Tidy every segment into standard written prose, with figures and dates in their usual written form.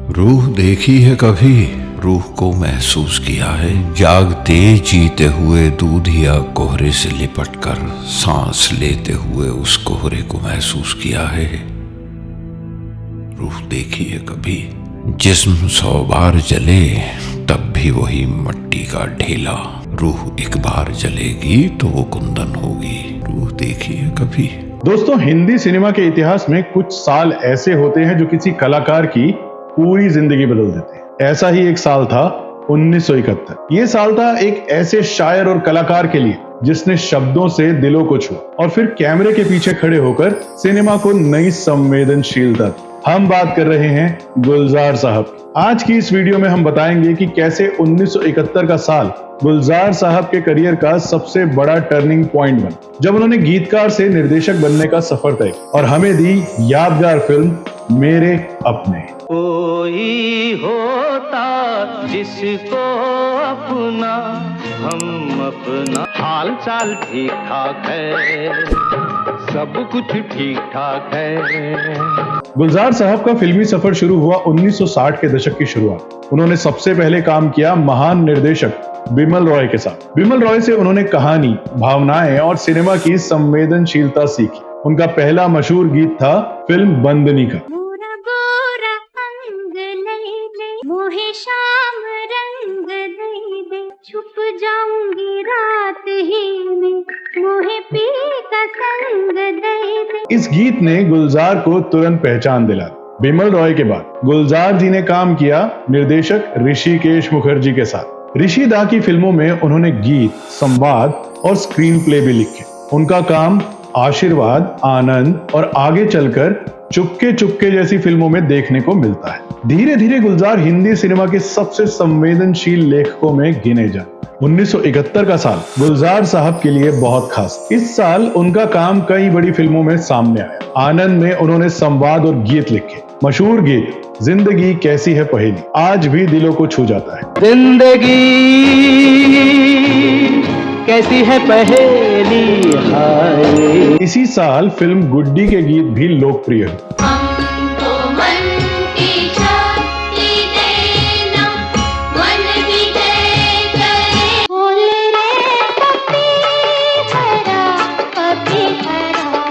रूह देखी है कभी, रूह को महसूस किया है, जागते जीते हुए दूधिया कोहरे से लिपट कर सांस लेते हुए उस कोहरे को महसूस किया है। रूह देखी है कभी, जिस्म 100 बार जले तब भी वही मट्टी का ढेला, रूह एक बार जलेगी तो वो कुंदन होगी। रूह देखी है कभी। दोस्तों, हिंदी सिनेमा के इतिहास में कुछ साल ऐसे होते हैं जो किसी कलाकार की पूरी जिंदगी बदल देते हैं। ऐसा ही एक साल था 1971। ये साल था एक ऐसे शायर और कलाकार के लिए जिसने शब्दों से दिलों को छुआ और फिर कैमरे के पीछे खड़े होकर सिनेमा को नई संवेदनशीलता दी। हम बात कर रहे हैं गुलजार साहब की। आज की इस वीडियो में हम बताएंगे कि कैसे 1971 का साल गुलजार साहब के करियर का सबसे बड़ा टर्निंग पॉइंट बना, जब उन्होंने गीतकार से निर्देशक बनने का सफर तय और हमें दी यादगार फिल्म मेरे अपने। कोई होता जिसको अपना हम अपना, हाल चाल ठीक ठाक है, सब कुछ ठीक ठाक है। गुलजार साहब का फिल्मी सफर शुरू हुआ 1960 के दशक की शुरुआत। उन्होंने सबसे पहले काम किया महान निर्देशक बिमल रॉय के साथ। बिमल रॉय से उन्होंने कहानी, भावनाएं और सिनेमा की संवेदनशीलता सीखी। उनका पहला मशहूर गीत था फिल्म बंदनी का। मोहे शाम रंग दे दे, छुप जाऊंगी रात ही में, मोहे पी का संग दे दे। इस गीत ने गुलजार को तुरंत पहचान दिला। बिमल रॉय के बाद गुलजार जी ने काम किया निर्देशक ऋषिकेश मुखर्जी के साथ। ऋषि दा की फिल्मों में उन्होंने गीत, संवाद और स्क्रीन प्ले भी लिखे। उनका काम आशीर्वाद, आनंद और आगे चलकर चुपके चुपके जैसी फिल्मों में देखने को मिलता है। धीरे धीरे गुलजार हिंदी सिनेमा के सबसे संवेदनशील लेखकों में गिने जाते। 1971 का साल गुलजार साहब के लिए बहुत खास। इस साल उनका काम कई बड़ी फिल्मों में सामने आया। आनंद में उन्होंने संवाद और गीत लिखे। मशहूर गीत जिंदगी कैसी है पहेली आज भी दिलों को छू जाता है। जिंदगी कैसी है पहेली हाय। इसी साल फिल्म गुड्डी के गीत भी लोकप्रिय हुए।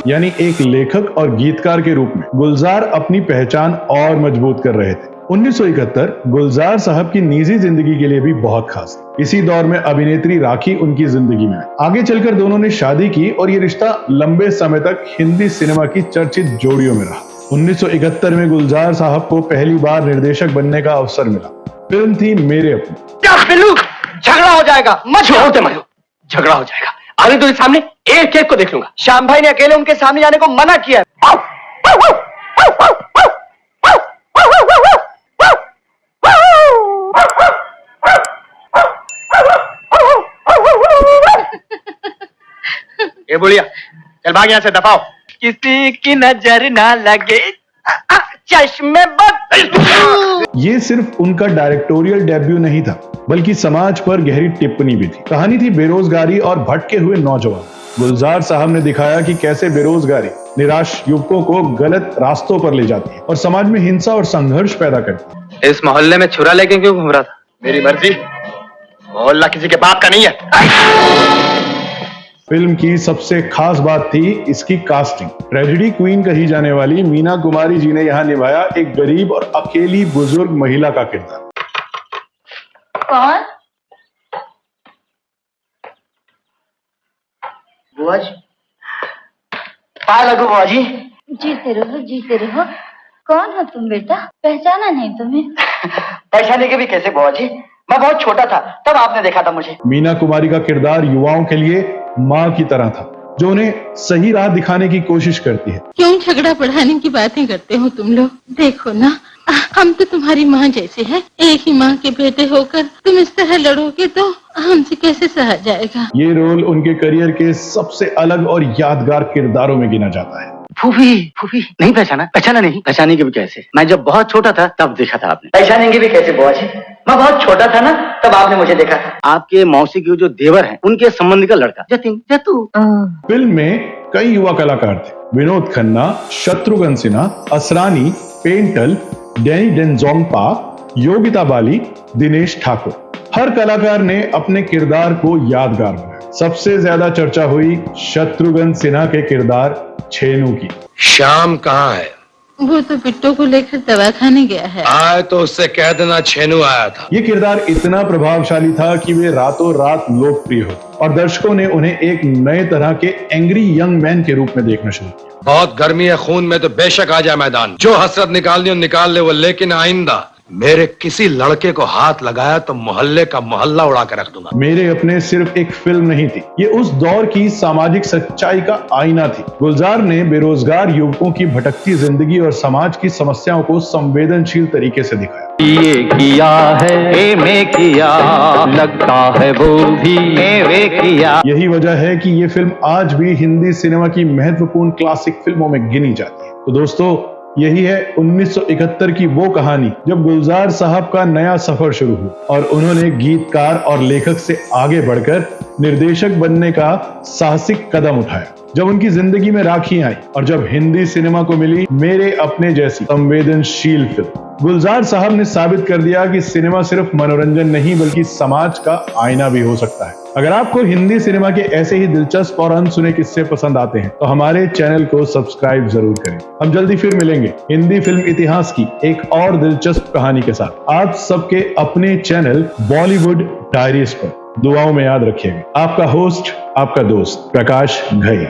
यानी एक लेखक और गीतकार के रूप में गुलजार अपनी पहचान और मजबूत कर रहे थे। 1971 गुलजार साहब की निजी जिंदगी के लिए भी बहुत खास। इसी दौर में अभिनेत्री राखी उनकी जिंदगी में आई। आगे चलकर दोनों ने शादी की और ये रिश्ता लंबे समय तक हिंदी सिनेमा की चर्चित जोड़ियों में रहा। 1971 में गुलजार साहब को पहली बार निर्देशक बनने का अवसर मिला। फिल्म थी मेरे अपने। क्या बिल्लू, झगड़ा हो जाएगा, मत छोड़ते मत, झगड़ा हो जाएगा। अभी तो सामने एक एक को देख लूंगा। श्याम भाई ने अकेले उनके सामने जाने को मना किया। ये बुढ़िया, चल भाग यहाँ से, दफाओ। किसी की नजर ना लगे चश्मे बद। ये सिर्फ उनका डायरेक्टोरियल डेब्यू नहीं था, बल्कि समाज पर गहरी टिप्पणी भी थी। कहानी थी बेरोजगारी और भटके हुए नौजवान। गुलजार साहब ने दिखाया कि कैसे बेरोजगारी निराश युवकों को गलत रास्तों पर ले जाती है और समाज में हिंसा और संघर्ष पैदा करती है। इस मोहल्ले में छुरा लेके क्यों घूम रहा था? मेरी मर्जी, मोहल्ला किसी के बाप का नहीं है। फिल्म की सबसे खास बात थी इसकी कास्टिंग। ट्रेजेडी क्वीन कही जाने वाली मीना कुमारी जी ने यहाँ निभाया एक गरीब और अकेली बुजुर्ग महिला का किरदार। कौन? बुआ जी, पाए लगो बुआ जी। जीते रहो, जीते रहो। कौन हो तुम बेटा? पहचाना नहीं तुम्हें? पहचाने के भी कैसे बुआ जी? मैं बहुत छोटा था तब आपने देखा था मुझे। मीना कुमारी का किरदार युवाओं के लिए माँ की तरह था, जो उन्हें सही राह दिखाने की कोशिश करती है। क्यों झगड़ा बढ़ाने की बातें करते हो तुम लोग? देखो ना, हम तो तुम्हारी माँ जैसे हैं। एक ही माँ के बेटे होकर तुम इस तरह लड़ोगे तो हमसे कैसे सहा जाएगा। ये रोल उनके करियर के सबसे अलग और यादगार किरदारों में गिना जाता है। फूफी, फूफी नहीं पहचाना? पहचाना नहीं? पहचानेंगे भी कैसे? मैं जब बहुत छोटा था तब देखा था आपने। पहचानेंगे भी कैसे बुआ जी? मैं बहुत छोटा था ना तब आपने मुझे देखा था। आपके मौसी के जो देवर हैं उनके संबंधी का लड़का जतिन, जतू। फिल्म में कई युवा कलाकार थे। विनोद खन्ना, शत्रुघ्न सिन्हा, असरानी, पेंटल, डैनी डेंजोंगपा, योगिता बाली, दिनेश ठाकुर। हर कलाकार ने अपने किरदार को यादगार बनाया। सबसे ज्यादा चर्चा हुई शत्रुघ्न सिन्हा के किरदार छेनू की। श्याम कहाँ है? वो तो बिट्टू को लेकर दवाखाने गया है। आए तो उससे कह देना छेनू आया था। ये किरदार इतना प्रभावशाली था कि वे रातों रात लोकप्रिय हो और दर्शकों ने उन्हें एक नए तरह के एंग्री यंग मैन के रूप में देखना शुरू किया। बहुत गर्मी है खून में तो बेशक आ जाए मैदान, जो हसरत निकालनी हो निकाल ले वो, लेकिन आइंदा मेरे किसी लड़के को हाथ लगाया तो मोहल्ले का मोहल्ला उड़ा कर रख दूंगा। मेरे अपने सिर्फ एक फिल्म नहीं थी, ये उस दौर की सामाजिक सच्चाई का आईना थी। गुलजार ने बेरोजगार युवकों की भटकती जिंदगी और समाज की समस्याओं को संवेदनशील तरीके से दिखाया। ये किया है मैं किया, लगता है वो भी वे किया। यही वजह है कि ये फिल्म आज भी हिंदी सिनेमा की महत्वपूर्ण क्लासिक फिल्मों में गिनी जाती है। तो दोस्तों, यही है 1971 की वो कहानी जब गुलजार साहब का नया सफर शुरू हुआ और उन्होंने गीतकार और लेखक से आगे बढ़कर निर्देशक बनने का साहसिक कदम उठाया। जब उनकी जिंदगी में राखी आई और जब हिंदी सिनेमा को मिली मेरे अपने जैसी संवेदनशील फिल्म, गुलजार साहब ने साबित कर दिया कि सिनेमा सिर्फ मनोरंजन नहीं बल्कि समाज का आईना भी हो सकता है। अगर आपको हिंदी सिनेमा के ऐसे ही दिलचस्प और अनसुने किस्से पसंद आते हैं तो हमारे चैनल को सब्सक्राइब जरूर करें। हम जल्दी फिर मिलेंगे हिंदी फिल्म इतिहास की एक और दिलचस्प कहानी के साथ। आप सबके अपने चैनल बॉलीवुड डायरीज पर दुआओं में याद रखिएगा। आपका होस्ट, आपका दोस्त प्रकाश घई।